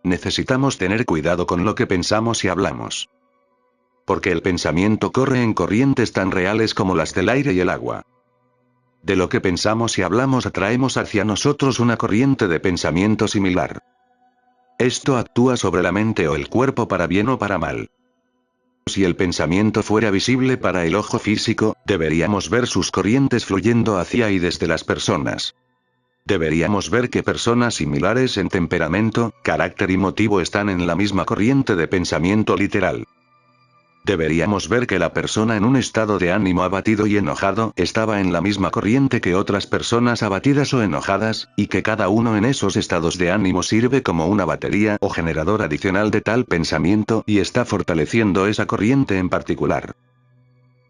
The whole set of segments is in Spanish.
necesitamos tener cuidado con lo que pensamos y hablamos. Porque el pensamiento corre en corrientes tan reales como las del aire y el agua. De lo que pensamos y hablamos atraemos hacia nosotros una corriente de pensamiento similar. Esto actúa sobre la mente o el cuerpo para bien o para mal. Si el pensamiento fuera visible para el ojo físico, deberíamos ver sus corrientes fluyendo hacia y desde las personas. Deberíamos ver que personas similares en temperamento, carácter y motivo están en la misma corriente de pensamiento literal. Deberíamos ver que la persona en un estado de ánimo abatido y enojado estaba en la misma corriente que otras personas abatidas o enojadas, y que cada uno en esos estados de ánimo sirve como una batería o generador adicional de tal pensamiento y está fortaleciendo esa corriente en particular.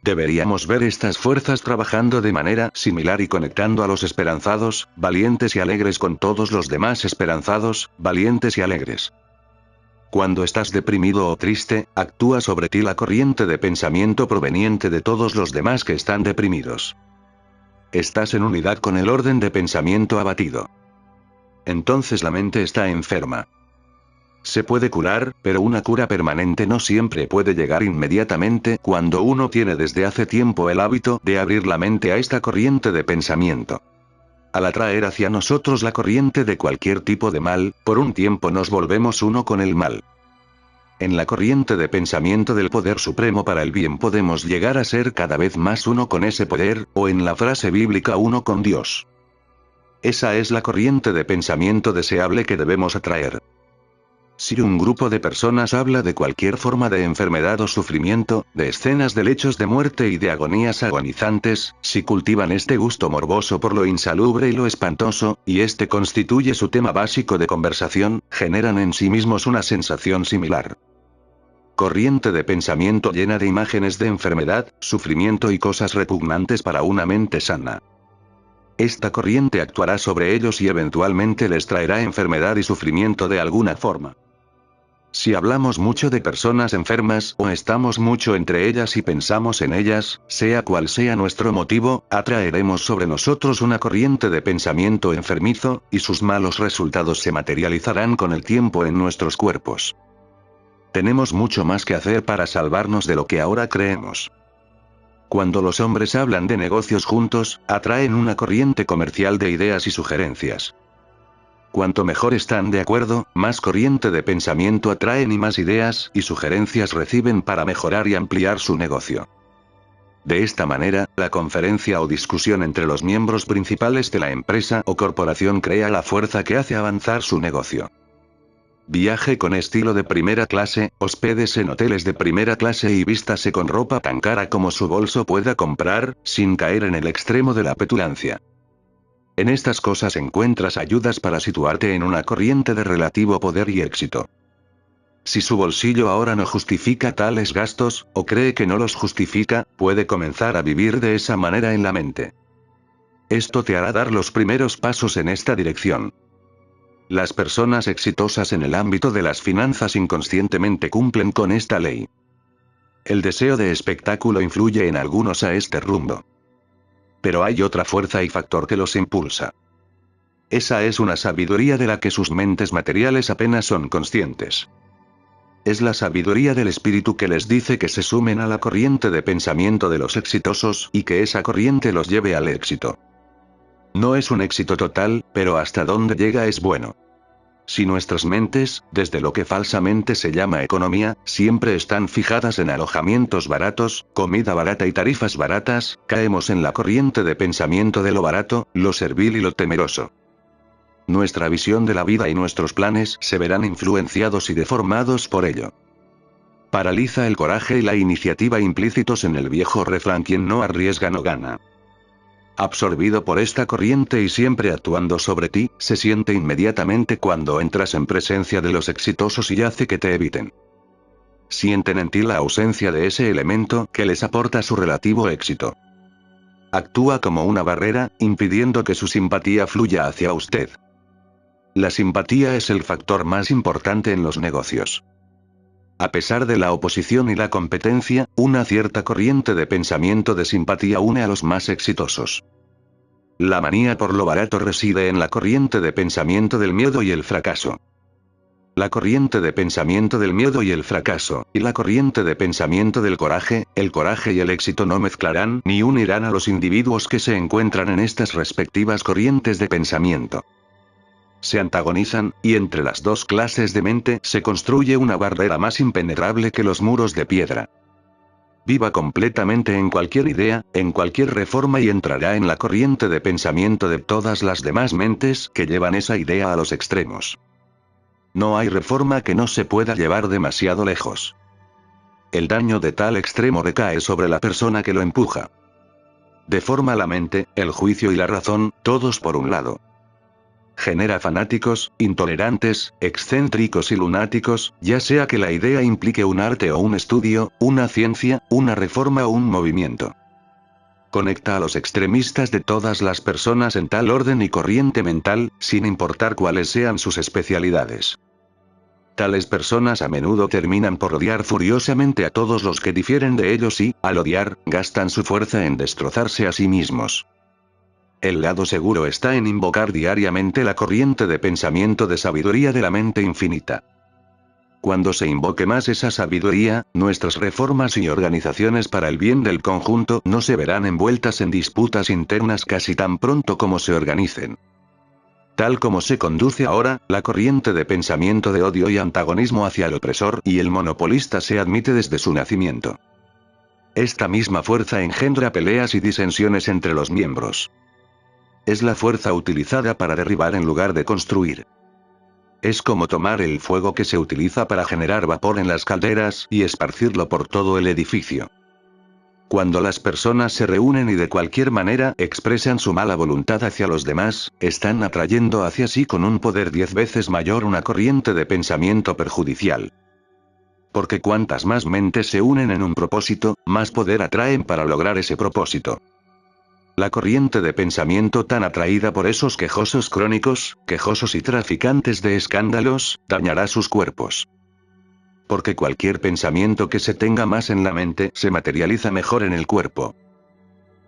Deberíamos ver estas fuerzas trabajando de manera similar y conectando a los esperanzados, valientes y alegres con todos los demás esperanzados, valientes y alegres. Cuando estás deprimido o triste, actúa sobre ti la corriente de pensamiento proveniente de todos los demás que están deprimidos. Estás en unidad con el orden de pensamiento abatido. Entonces la mente está enferma. Se puede curar, pero una cura permanente no siempre puede llegar inmediatamente cuando uno tiene desde hace tiempo el hábito de abrir la mente a esta corriente de pensamiento. Al atraer hacia nosotros la corriente de cualquier tipo de mal, por un tiempo nos volvemos uno con el mal. En la corriente de pensamiento del poder supremo para el bien podemos llegar a ser cada vez más uno con ese poder, o en la frase bíblica uno con Dios. Esa es la corriente de pensamiento deseable que debemos atraer. Si un grupo de personas habla de cualquier forma de enfermedad o sufrimiento, de escenas de lechos de muerte y de agonías agonizantes, si cultivan este gusto morboso por lo insalubre y lo espantoso, y este constituye su tema básico de conversación, generan en sí mismos una sensación similar. Corriente de pensamiento llena de imágenes de enfermedad, sufrimiento y cosas repugnantes para una mente sana. Esta corriente actuará sobre ellos y eventualmente les traerá enfermedad y sufrimiento de alguna forma. Si hablamos mucho de personas enfermas o estamos mucho entre ellas y pensamos en ellas, sea cual sea nuestro motivo, atraeremos sobre nosotros una corriente de pensamiento enfermizo, y sus malos resultados se materializarán con el tiempo en nuestros cuerpos. Tenemos mucho más que hacer para salvarnos de lo que ahora creemos. Cuando los hombres hablan de negocios juntos, atraen una corriente comercial de ideas y sugerencias. Cuanto mejor están de acuerdo, más corriente de pensamiento atraen y más ideas y sugerencias reciben para mejorar y ampliar su negocio. De esta manera, la conferencia o discusión entre los miembros principales de la empresa o corporación crea la fuerza que hace avanzar su negocio. Viaje con estilo de primera clase, hóspedese en hoteles de primera clase y vístase con ropa tan cara como su bolso pueda comprar, sin caer en el extremo de la petulancia. En estas cosas encuentras ayudas para situarte en una corriente de relativo poder y éxito. Si su bolsillo ahora no justifica tales gastos, o cree que no los justifica, puede comenzar a vivir de esa manera en la mente. Esto te hará dar los primeros pasos en esta dirección. Las personas exitosas en el ámbito de las finanzas inconscientemente cumplen con esta ley. El deseo de espectáculo influye en algunos a este rumbo. Pero hay otra fuerza y factor que los impulsa. Esa es una sabiduría de la que sus mentes materiales apenas son conscientes. Es la sabiduría del espíritu que les dice que se sumen a la corriente de pensamiento de los exitosos y que esa corriente los lleve al éxito. No es un éxito total, pero hasta donde llega es bueno. Si nuestras mentes, desde lo que falsamente se llama economía, siempre están fijadas en alojamientos baratos, comida barata y tarifas baratas, caemos en la corriente de pensamiento de lo barato, lo servil y lo temeroso. Nuestra visión de la vida y nuestros planes se verán influenciados y deformados por ello. Paraliza el coraje y la iniciativa implícitos en el viejo refrán: quien no arriesga no gana. Absorbido por esta corriente y siempre actuando sobre ti, se siente inmediatamente cuando entras en presencia de los exitosos y hace que te eviten. Sienten en ti la ausencia de ese elemento que les aporta su relativo éxito. Actúa como una barrera, impidiendo que su simpatía fluya hacia usted. La simpatía es el factor más importante en los negocios. A pesar de la oposición y la competencia, una cierta corriente de pensamiento de simpatía une a los más exitosos. La manía por lo barato reside en la corriente de pensamiento del miedo y el fracaso. la corriente de pensamiento del miedo y el fracaso, y la corriente de pensamiento del coraje, el coraje y el éxito no mezclarán ni unirán a los individuos que se encuentran en estas respectivas corrientes de pensamiento. Se antagonizan, y entre las dos clases de mente se construye una barrera más impenetrable que los muros de piedra. Viva completamente en cualquier idea, en cualquier reforma y entrará en la corriente de pensamiento de todas las demás mentes que llevan esa idea a los extremos. No hay reforma que no se pueda llevar demasiado lejos. El daño de tal extremo recae sobre la persona que lo empuja. Deforma la mente, el juicio y la razón, todos por un lado. Genera fanáticos, intolerantes, excéntricos y lunáticos, ya sea que la idea implique un arte o un estudio, una ciencia, una reforma o un movimiento. Conecta a los extremistas de todas las personas en tal orden y corriente mental, sin importar cuáles sean sus especialidades. Tales personas a menudo terminan por odiar furiosamente a todos los que difieren de ellos y, al odiar, gastan su fuerza en destrozarse a sí mismos. El lado seguro está en invocar diariamente la corriente de pensamiento de sabiduría de la mente infinita. Cuando se invoque más esa sabiduría, nuestras reformas y organizaciones para el bien del conjunto no se verán envueltas en disputas internas casi tan pronto como se organicen. Tal como se conduce ahora, la corriente de pensamiento de odio y antagonismo hacia el opresor y el monopolista se admite desde su nacimiento. Esta misma fuerza engendra peleas y disensiones entre los miembros. Es la fuerza utilizada para derribar en lugar de construir. Es como tomar el fuego que se utiliza para generar vapor en las calderas y esparcirlo por todo el edificio. Cuando las personas se reúnen y de cualquier manera expresan su mala voluntad hacia los demás, están atrayendo hacia sí con un poder 10 veces mayor una corriente de pensamiento perjudicial. Porque cuantas más mentes se unen en un propósito, más poder atraen para lograr ese propósito. La corriente de pensamiento tan atraída por esos quejosos crónicos, quejosos y traficantes de escándalos, dañará sus cuerpos. Porque cualquier pensamiento que se tenga más en la mente se materializa mejor en el cuerpo.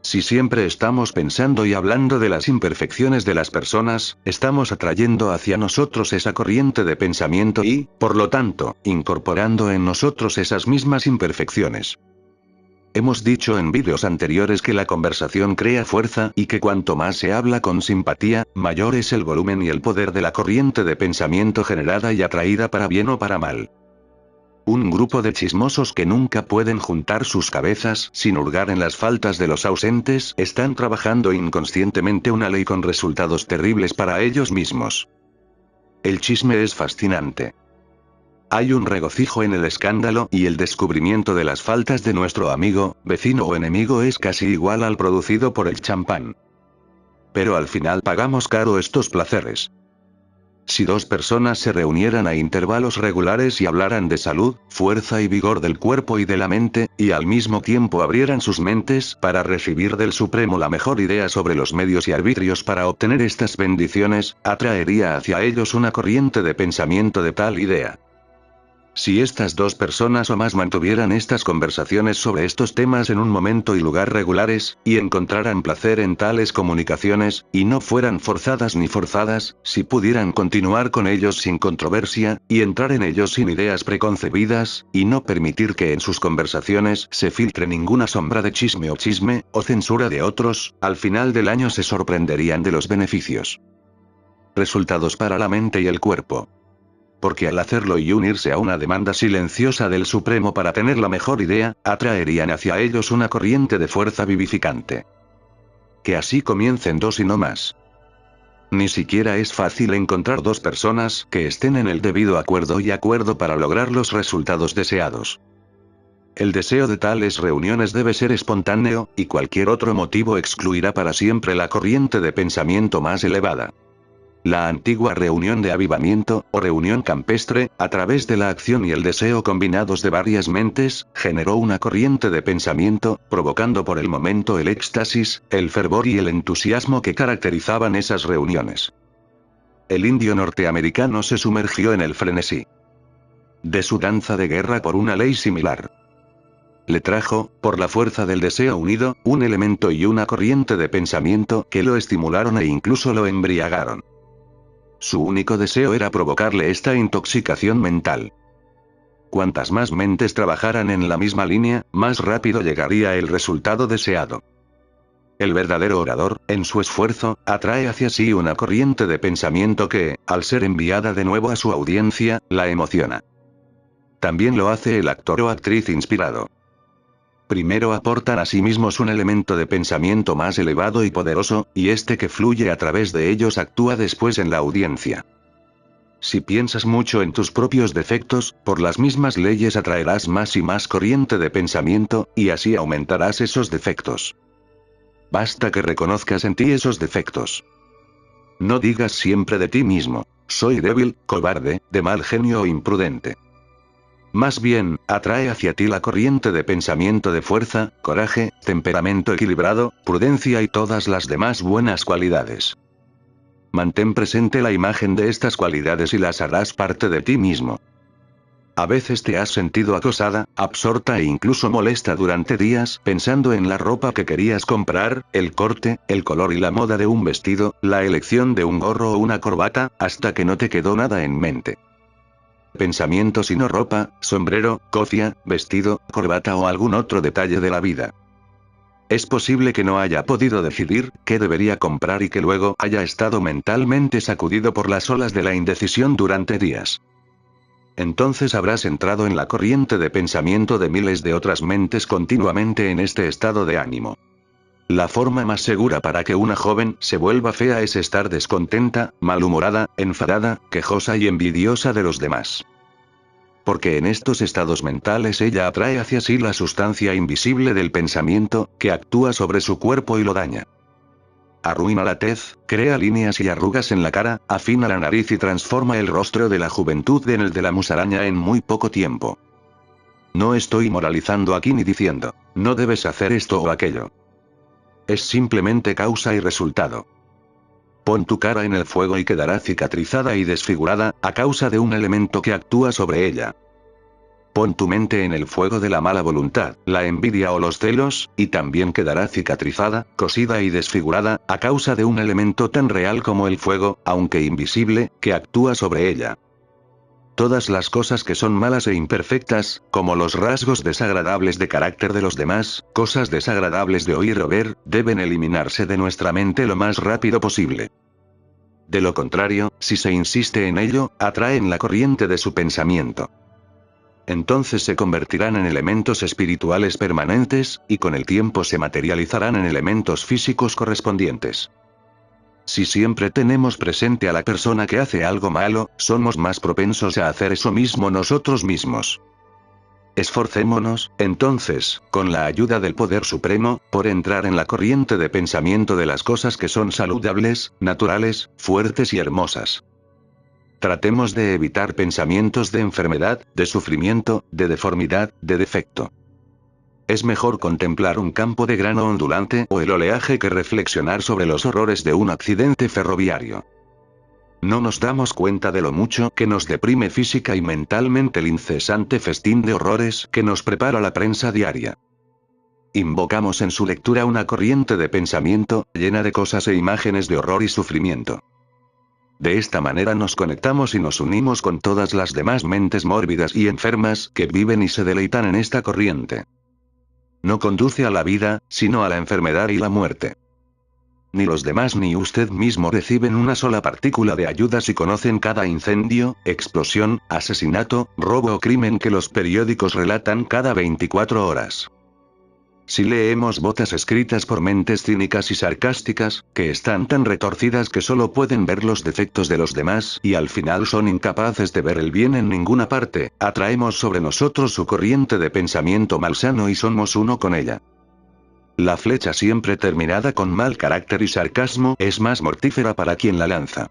Si siempre estamos pensando y hablando de las imperfecciones de las personas, estamos atrayendo hacia nosotros esa corriente de pensamiento y, por lo tanto, incorporando en nosotros esas mismas imperfecciones. Hemos dicho en vídeos anteriores que la conversación crea fuerza y que cuanto más se habla con simpatía, mayor es el volumen y el poder de la corriente de pensamiento generada y atraída para bien o para mal. Un grupo de chismosos que nunca pueden juntar sus cabezas sin hurgar en las faltas de los ausentes están trabajando inconscientemente una ley con resultados terribles para ellos mismos. El chisme es fascinante. Hay un regocijo en el escándalo y el descubrimiento de las faltas de nuestro amigo, vecino o enemigo es casi igual al producido por el champán. Pero al final pagamos caro estos placeres. Si dos personas se reunieran a intervalos regulares y hablaran de salud, fuerza y vigor del cuerpo y de la mente, y al mismo tiempo abrieran sus mentes para recibir del Supremo la mejor idea sobre los medios y arbitrios para obtener estas bendiciones, atraería hacia ellos una corriente de pensamiento de tal idea. Si estas dos personas o más mantuvieran estas conversaciones sobre estos temas en un momento y lugar regulares, y encontraran placer en tales comunicaciones, y no fueran forzadas ni forzadas, si pudieran continuar con ellos sin controversia, y entrar en ellos sin ideas preconcebidas, y no permitir que en sus conversaciones se filtre ninguna sombra de chisme, o censura de otros, al final del año se sorprenderían de los beneficios. Resultados para la mente y el cuerpo. Porque al hacerlo y unirse a una demanda silenciosa del Supremo para tener la mejor idea, atraerían hacia ellos una corriente de fuerza vivificante. Que así comiencen dos y no más. Ni siquiera es fácil encontrar dos personas que estén en el debido acuerdo para lograr los resultados deseados. El deseo de tales reuniones debe ser espontáneo, y cualquier otro motivo excluirá para siempre la corriente de pensamiento más elevada. La antigua reunión de avivamiento, o reunión campestre, a través de la acción y el deseo combinados de varias mentes, generó una corriente de pensamiento, provocando por el momento el éxtasis, el fervor y el entusiasmo que caracterizaban esas reuniones. El indio norteamericano se sumergió en el frenesí de su danza de guerra por una ley similar. Le trajo, por la fuerza del deseo unido, un elemento y una corriente de pensamiento que lo estimularon e incluso lo embriagaron. Su único deseo era provocarle esta intoxicación mental. Cuantas más mentes trabajaran en la misma línea, más rápido llegaría el resultado deseado. El verdadero orador, en su esfuerzo, atrae hacia sí una corriente de pensamiento que, al ser enviada de nuevo a su audiencia, la emociona. También lo hace el actor o actriz inspirado. Primero aportan a sí mismos un elemento de pensamiento más elevado y poderoso, y este que fluye a través de ellos actúa después en la audiencia. Si piensas mucho en tus propios defectos, por las mismas leyes atraerás más y más corriente de pensamiento, y así aumentarás esos defectos. Basta que reconozcas en ti esos defectos. No digas siempre de ti mismo, soy débil, cobarde, de mal genio o imprudente. Más bien, atrae hacia ti la corriente de pensamiento de fuerza, coraje, temperamento equilibrado, prudencia y todas las demás buenas cualidades. Mantén presente la imagen de estas cualidades y las harás parte de ti mismo. A veces te has sentido acosada, absorta e incluso molesta durante días pensando en la ropa que querías comprar, el corte, el color y la moda de un vestido, la elección de un gorro o una corbata, hasta que no te quedó nada en mente. Pensamiento sino ropa, sombrero, cofia, vestido, corbata o algún otro detalle de la vida. Es posible que no haya podido decidir qué debería comprar y que luego haya estado mentalmente sacudido por las olas de la indecisión durante días. Entonces habrás entrado en la corriente de pensamiento de miles de otras mentes continuamente en este estado de ánimo. La forma más segura para que una joven se vuelva fea es estar descontenta, malhumorada, enfadada, quejosa y envidiosa de los demás. Porque en estos estados mentales ella atrae hacia sí la sustancia invisible del pensamiento, que actúa sobre su cuerpo y lo daña. Arruina la tez, crea líneas y arrugas en la cara, afina la nariz y transforma el rostro de la juventud en el de la musaraña en muy poco tiempo. No estoy moralizando aquí ni diciendo, no debes hacer esto o aquello. Es simplemente causa y resultado. Pon tu cara en el fuego y quedará cicatrizada y desfigurada, a causa de un elemento que actúa sobre ella. Pon tu mente en el fuego de la mala voluntad, la envidia o los celos, y también quedará cicatrizada, cosida y desfigurada, a causa de un elemento tan real como el fuego, aunque invisible, que actúa sobre ella. Todas las cosas que son malas e imperfectas, como los rasgos desagradables de carácter de los demás, cosas desagradables de oír o ver, deben eliminarse de nuestra mente lo más rápido posible. De lo contrario, si se insiste en ello, atraen la corriente de su pensamiento. Entonces se convertirán en elementos espirituales permanentes, y con el tiempo se materializarán en elementos físicos correspondientes. Si siempre tenemos presente a la persona que hace algo malo, somos más propensos a hacer eso mismo nosotros mismos. Esforcémonos, entonces, con la ayuda del Poder Supremo, por entrar en la corriente de pensamiento de las cosas que son saludables, naturales, fuertes y hermosas. Tratemos de evitar pensamientos de enfermedad, de sufrimiento, de deformidad, de defecto. Es mejor contemplar un campo de grano ondulante o el oleaje que reflexionar sobre los horrores de un accidente ferroviario. No nos damos cuenta de lo mucho que nos deprime física y mentalmente el incesante festín de horrores que nos prepara la prensa diaria. Invocamos en su lectura una corriente de pensamiento, llena de cosas e imágenes de horror y sufrimiento. De esta manera nos conectamos y nos unimos con todas las demás mentes mórbidas y enfermas que viven y se deleitan en esta corriente. No conduce a la vida, sino a la enfermedad y la muerte. Ni los demás ni usted mismo reciben una sola partícula de ayuda si conocen cada incendio, explosión, asesinato, robo o crimen que los periódicos relatan cada 24 horas. Si leemos botas escritas por mentes cínicas y sarcásticas, que están tan retorcidas que solo pueden ver los defectos de los demás y al final son incapaces de ver el bien en ninguna parte, atraemos sobre nosotros su corriente de pensamiento malsano y somos uno con ella. La flecha siempre terminada con mal carácter y sarcasmo es más mortífera para quien la lanza.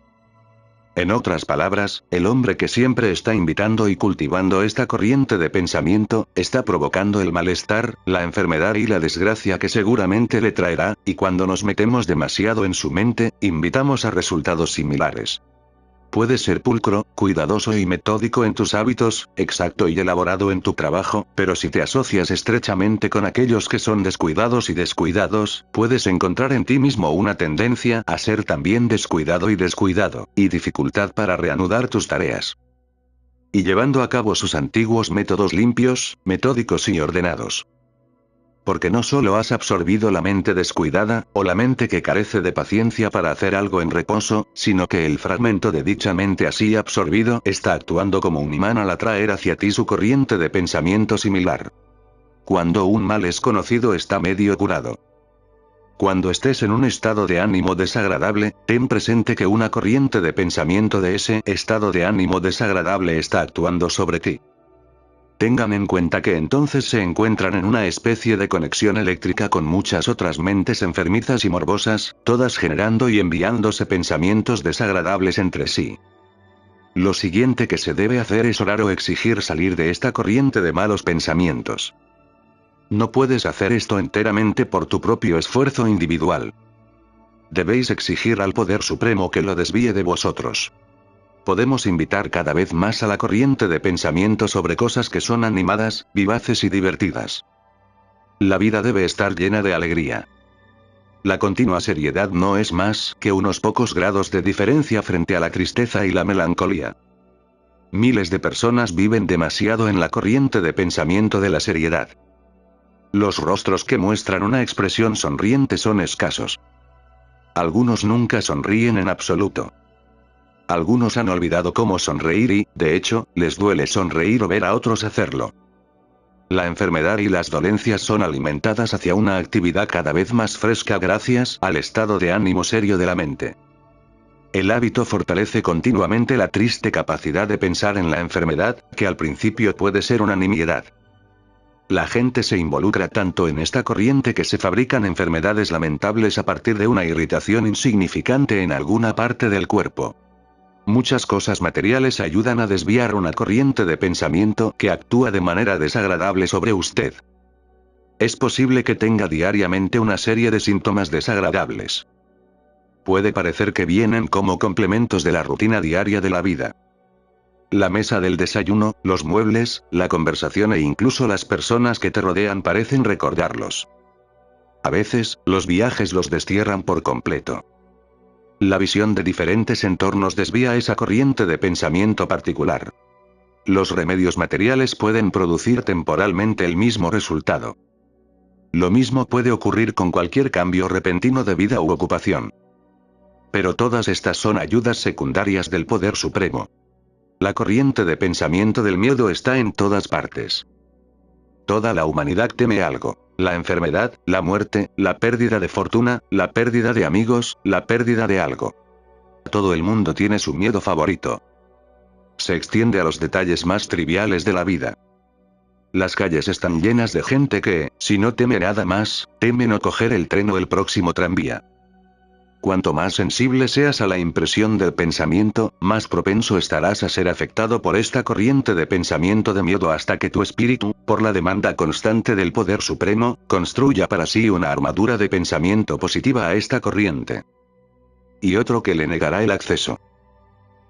En otras palabras, el hombre que siempre está invitando y cultivando esta corriente de pensamiento, está provocando el malestar, la enfermedad y la desgracia que seguramente le traerá, y cuando nos metemos demasiado en su mente, invitamos a resultados similares. Puedes ser pulcro, cuidadoso y metódico en tus hábitos, exacto y elaborado en tu trabajo, pero si te asocias estrechamente con aquellos que son descuidados y descuidados, puedes encontrar en ti mismo una tendencia a ser también descuidado y descuidado, y dificultad para reanudar tus tareas. Y llevando a cabo sus antiguos métodos limpios, metódicos y ordenados. Porque no solo has absorbido la mente descuidada, o la mente que carece de paciencia para hacer algo en reposo, sino que el fragmento de dicha mente así absorbido está actuando como un imán al atraer hacia ti su corriente de pensamiento similar. Cuando un mal es conocido está medio curado. Cuando estés en un estado de ánimo desagradable, ten presente que una corriente de pensamiento de ese estado de ánimo desagradable está actuando sobre ti. Tengan en cuenta que entonces se encuentran en una especie de conexión eléctrica con muchas otras mentes enfermizas y morbosas, todas generando y enviándose pensamientos desagradables entre sí. Lo siguiente que se debe hacer es orar o exigir salir de esta corriente de malos pensamientos. No puedes hacer esto enteramente por tu propio esfuerzo individual. Debéis exigir al Poder Supremo que lo desvíe de vosotros. Podemos invitar cada vez más a la corriente de pensamiento sobre cosas que son animadas, vivaces y divertidas. La vida debe estar llena de alegría. La continua seriedad no es más que unos pocos grados de diferencia frente a la tristeza y la melancolía. Miles de personas viven demasiado en la corriente de pensamiento de la seriedad. Los rostros que muestran una expresión sonriente son escasos. Algunos nunca sonríen en absoluto. Algunos han olvidado cómo sonreír y, de hecho, les duele sonreír o ver a otros hacerlo. La enfermedad y las dolencias son alimentadas hacia una actividad cada vez más fresca gracias al estado de ánimo serio de la mente. El hábito fortalece continuamente la triste capacidad de pensar en la enfermedad, que al principio puede ser una nimiedad. La gente se involucra tanto en esta corriente que se fabrican enfermedades lamentables a partir de una irritación insignificante en alguna parte del cuerpo. Muchas cosas materiales ayudan a desviar una corriente de pensamiento que actúa de manera desagradable sobre usted. Es posible que tenga diariamente una serie de síntomas desagradables. Puede parecer que vienen como complementos de la rutina diaria de la vida. La mesa del desayuno, los muebles, la conversación e incluso las personas que te rodean parecen recordarlos. A veces, los viajes los destierran por completo. La visión de diferentes entornos desvía esa corriente de pensamiento particular. Los remedios materiales pueden producir temporalmente el mismo resultado. Lo mismo puede ocurrir con cualquier cambio repentino de vida u ocupación. Pero todas estas son ayudas secundarias del Poder Supremo. La corriente de pensamiento del miedo está en todas partes. Toda la humanidad teme algo. La enfermedad, la muerte, la pérdida de fortuna, la pérdida de amigos, la pérdida de algo. Todo el mundo tiene su miedo favorito. Se extiende a los detalles más triviales de la vida. Las calles están llenas de gente que, si no teme nada más, teme no coger el tren o el próximo tranvía. Cuanto más sensible seas a la impresión del pensamiento, más propenso estarás a ser afectado por esta corriente de pensamiento de miedo hasta que tu espíritu, por la demanda constante del Poder Supremo, construya para sí una armadura de pensamiento positiva a esta corriente. Y otro que le negará el acceso.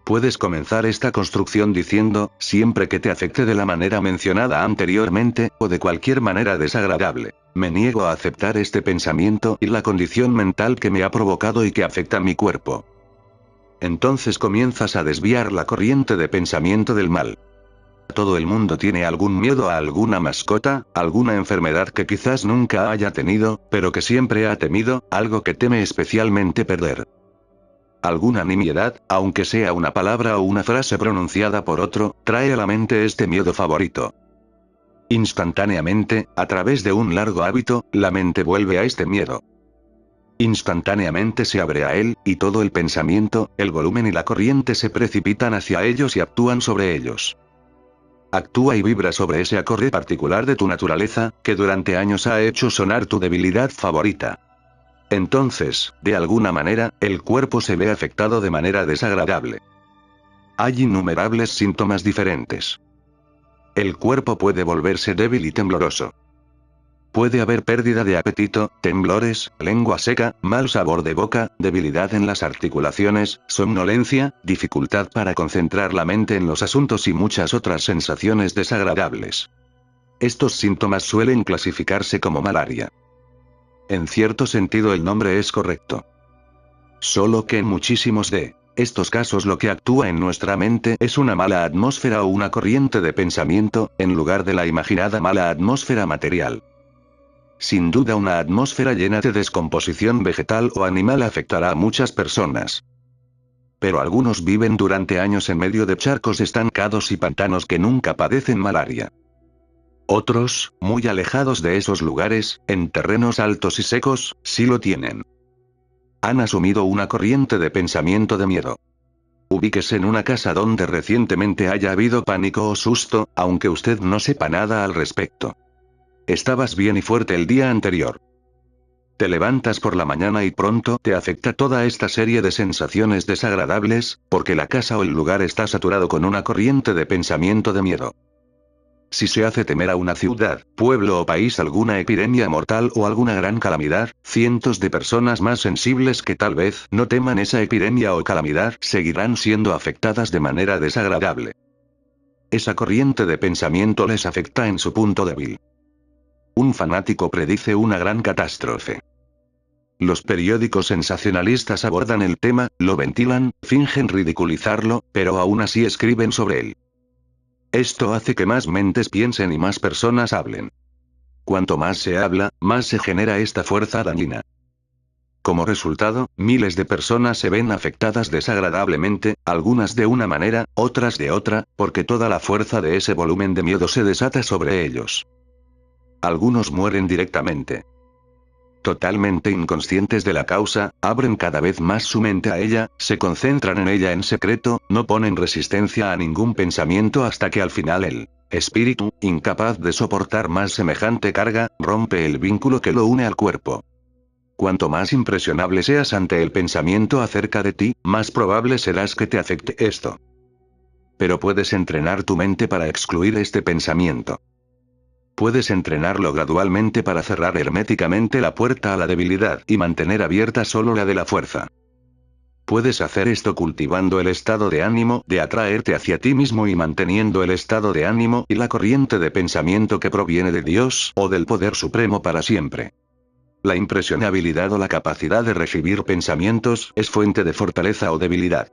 Puedes comenzar esta construcción diciendo, siempre que te afecte de la manera mencionada anteriormente, o de cualquier manera desagradable, me niego a aceptar este pensamiento y la condición mental que me ha provocado y que afecta mi cuerpo. Entonces comienzas a desviar la corriente de pensamiento del mal. Todo el mundo tiene algún miedo a alguna mascota, alguna enfermedad que quizás nunca haya tenido, pero que siempre ha temido, algo que teme especialmente perder. Alguna nimiedad, aunque sea una palabra o una frase pronunciada por otro, trae a la mente este miedo favorito. Instantáneamente, a través de un largo hábito, la mente vuelve a este miedo. Instantáneamente se abre a él, y todo el pensamiento, el volumen y la corriente se precipitan hacia ellos y actúan sobre ellos. Actúa y vibra sobre ese acorde particular de tu naturaleza, que durante años ha hecho sonar tu debilidad favorita. Entonces, de alguna manera, el cuerpo se ve afectado de manera desagradable. Hay innumerables síntomas diferentes. El cuerpo puede volverse débil y tembloroso. Puede haber pérdida de apetito, temblores, lengua seca, mal sabor de boca, debilidad en las articulaciones, somnolencia, dificultad para concentrar la mente en los asuntos y muchas otras sensaciones desagradables. Estos síntomas suelen clasificarse como malaria. En cierto sentido el nombre es correcto. Solo que en muchísimos de estos casos lo que actúa en nuestra mente es una mala atmósfera o una corriente de pensamiento, en lugar de la imaginada mala atmósfera material. Sin duda una atmósfera llena de descomposición vegetal o animal afectará a muchas personas. Pero algunos viven durante años en medio de charcos estancados y pantanos que nunca padecen malaria. Otros, muy alejados de esos lugares, en terrenos altos y secos, sí lo tienen. Han asumido una corriente de pensamiento de miedo. Ubíquese en una casa donde recientemente haya habido pánico o susto, aunque usted no sepa nada al respecto. Estabas bien y fuerte el día anterior. Te levantas por la mañana y pronto te afecta toda esta serie de sensaciones desagradables, porque la casa o el lugar está saturado con una corriente de pensamiento de miedo. Si se hace temer a una ciudad, pueblo o país alguna epidemia mortal o alguna gran calamidad, cientos de personas más sensibles que tal vez no teman esa epidemia o calamidad seguirán siendo afectadas de manera desagradable. Esa corriente de pensamiento les afecta en su punto débil. Un fanático predice una gran catástrofe. Los periódicos sensacionalistas abordan el tema, lo ventilan, fingen ridiculizarlo, pero aún así escriben sobre él. Esto hace que más mentes piensen y más personas hablen. Cuanto más se habla, más se genera esta fuerza dañina. Como resultado, miles de personas se ven afectadas desagradablemente, algunas de una manera, otras de otra, porque toda la fuerza de ese volumen de miedo se desata sobre ellos. Algunos mueren directamente. Totalmente inconscientes de la causa, abren cada vez más su mente a ella, se concentran en ella en secreto, no ponen resistencia a ningún pensamiento hasta que al final el espíritu, incapaz de soportar más semejante carga, rompe el vínculo que lo une al cuerpo. Cuanto más impresionable seas ante el pensamiento acerca de ti, más probable serás que te afecte esto. Pero puedes entrenar tu mente para excluir este pensamiento. Puedes entrenarlo gradualmente para cerrar herméticamente la puerta a la debilidad y mantener abierta solo la de la fuerza. Puedes hacer esto cultivando el estado de ánimo de atraerte hacia ti mismo y manteniendo el estado de ánimo y la corriente de pensamiento que proviene de Dios o del Poder Supremo para siempre. La impresionabilidad o la capacidad de recibir pensamientos es fuente de fortaleza o debilidad.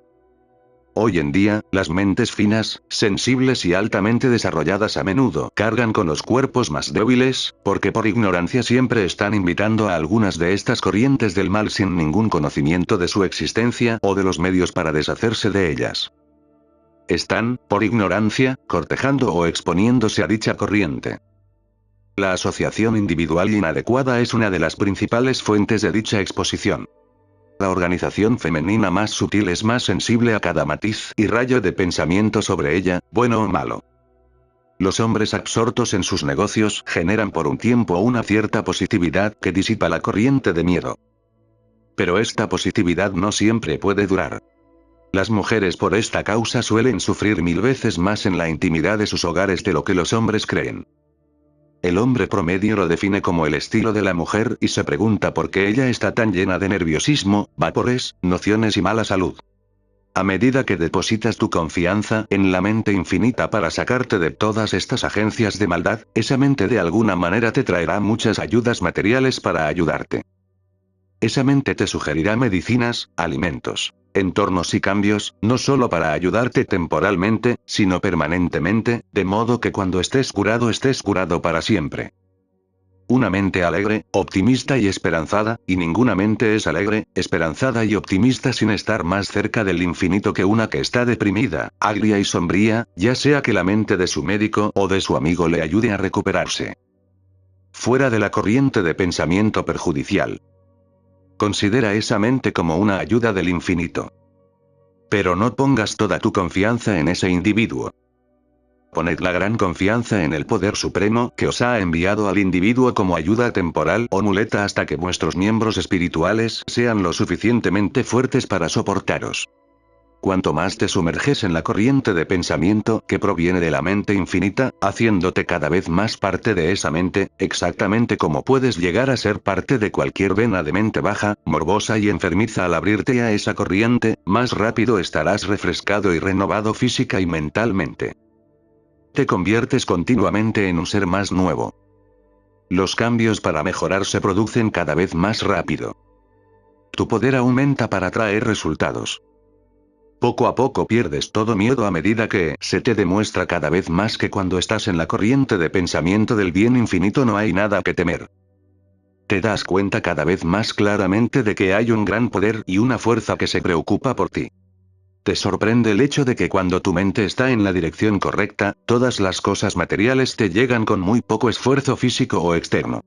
Hoy en día, las mentes finas, sensibles y altamente desarrolladas a menudo cargan con los cuerpos más débiles, porque por ignorancia siempre están invitando a algunas de estas corrientes del mal sin ningún conocimiento de su existencia o de los medios para deshacerse de ellas. Están, por ignorancia, cortejando o exponiéndose a dicha corriente. La asociación individual inadecuada es una de las principales fuentes de dicha exposición. La organización femenina más sutil es más sensible a cada matiz y rayo de pensamiento sobre ella, bueno o malo. Los hombres absortos en sus negocios generan por un tiempo una cierta positividad que disipa la corriente de miedo. Pero esta positividad no siempre puede durar. Las mujeres por esta causa suelen sufrir 1000 veces más en la intimidad de sus hogares de lo que los hombres creen. El hombre promedio lo define como el estilo de la mujer y se pregunta por qué ella está tan llena de nerviosismo, vapores, nociones y mala salud. A medida que depositas tu confianza en la mente infinita para sacarte de todas estas agencias de maldad, esa mente de alguna manera te traerá muchas ayudas materiales para ayudarte. Esa mente te sugerirá medicinas, alimentos, entornos y cambios, no solo para ayudarte temporalmente, sino permanentemente, de modo que cuando estés curado para siempre. Una mente alegre, optimista y esperanzada, y ninguna mente es alegre, esperanzada y optimista sin estar más cerca del infinito que una que está deprimida, agria y sombría, ya sea que la mente de su médico o de su amigo le ayude a recuperarse. Fuera de la corriente de pensamiento perjudicial. Considera esa mente como una ayuda del infinito. Pero no pongas toda tu confianza en ese individuo. Poned la gran confianza en el Poder Supremo que os ha enviado al individuo como ayuda temporal o muleta hasta que vuestros miembros espirituales sean lo suficientemente fuertes para soportaros. cuanto más te sumerges en la corriente de pensamiento que proviene de la mente infinita, haciéndote cada vez más parte de esa mente, exactamente como puedes llegar a ser parte de cualquier vena de mente baja, morbosa y enfermiza al abrirte a esa corriente, más rápido estarás refrescado y renovado física y mentalmente. Te conviertes continuamente en un ser más nuevo. Los cambios para mejorar se producen cada vez más rápido. Tu poder aumenta para traer resultados. Poco a poco pierdes todo miedo a medida que se te demuestra cada vez más que cuando estás en la corriente de pensamiento del bien infinito no hay nada que temer. Te das cuenta cada vez más claramente de que hay un gran poder y una fuerza que se preocupa por ti. Te sorprende el hecho de que cuando tu mente está en la dirección correcta, todas las cosas materiales te llegan con muy poco esfuerzo físico o externo.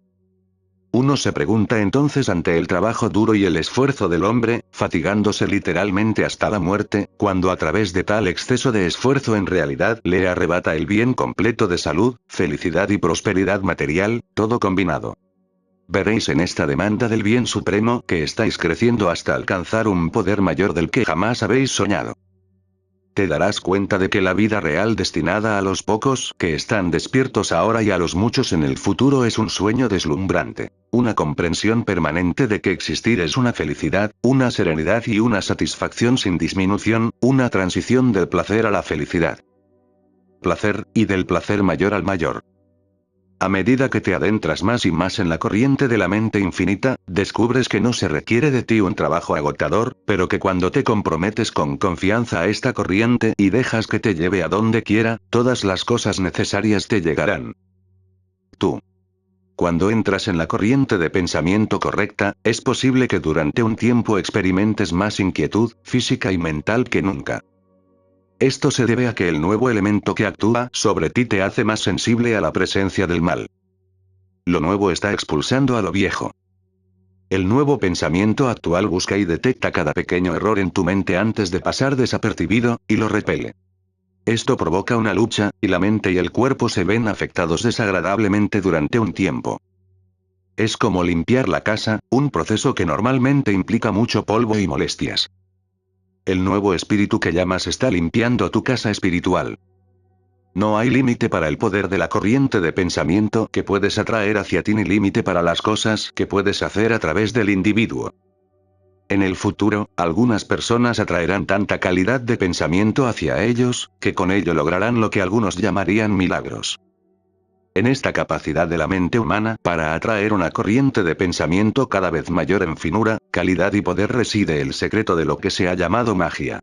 Uno se pregunta entonces ante el trabajo duro y el esfuerzo del hombre, fatigándose literalmente hasta la muerte, cuando a través de tal exceso de esfuerzo en realidad le arrebata el bien completo de salud, felicidad y prosperidad material, todo combinado. Veréis en esta demanda del bien supremo que estáis creciendo hasta alcanzar un poder mayor del que jamás habéis soñado. Te darás cuenta de que la vida real destinada a los pocos que están despiertos ahora y a los muchos en el futuro es un sueño deslumbrante, una comprensión permanente de que existir es una felicidad, una serenidad y una satisfacción sin disminución, una transición del placer a la felicidad. Placer, y del placer mayor al mayor. A medida que te adentras más y más en la corriente de la mente infinita, descubres que no se requiere de ti un trabajo agotador, pero que cuando te comprometes con confianza a esta corriente y dejas que te lleve a donde quiera, todas las cosas necesarias te llegarán. Tú. Cuando entras en la corriente de pensamiento correcta, es posible que durante un tiempo experimentes más inquietud, física y mental que nunca. Esto se debe a que el nuevo elemento que actúa sobre ti te hace más sensible a la presencia del mal. Lo nuevo está expulsando a lo viejo. El nuevo pensamiento actual busca y detecta cada pequeño error en tu mente antes de pasar desapercibido, y lo repele. Esto provoca una lucha, y la mente y el cuerpo se ven afectados desagradablemente durante un tiempo. Es como limpiar la casa, un proceso que normalmente implica mucho polvo y molestias. El nuevo espíritu que llamas está limpiando tu casa espiritual. No hay límite para el poder de la corriente de pensamiento que puedes atraer hacia ti ni límite para las cosas que puedes hacer a través del individuo. En el futuro, algunas personas atraerán tanta calidad de pensamiento hacia ellos, que con ello lograrán lo que algunos llamarían milagros. En esta capacidad de la mente humana para atraer una corriente de pensamiento cada vez mayor en finura, calidad y poder reside el secreto de lo que se ha llamado magia.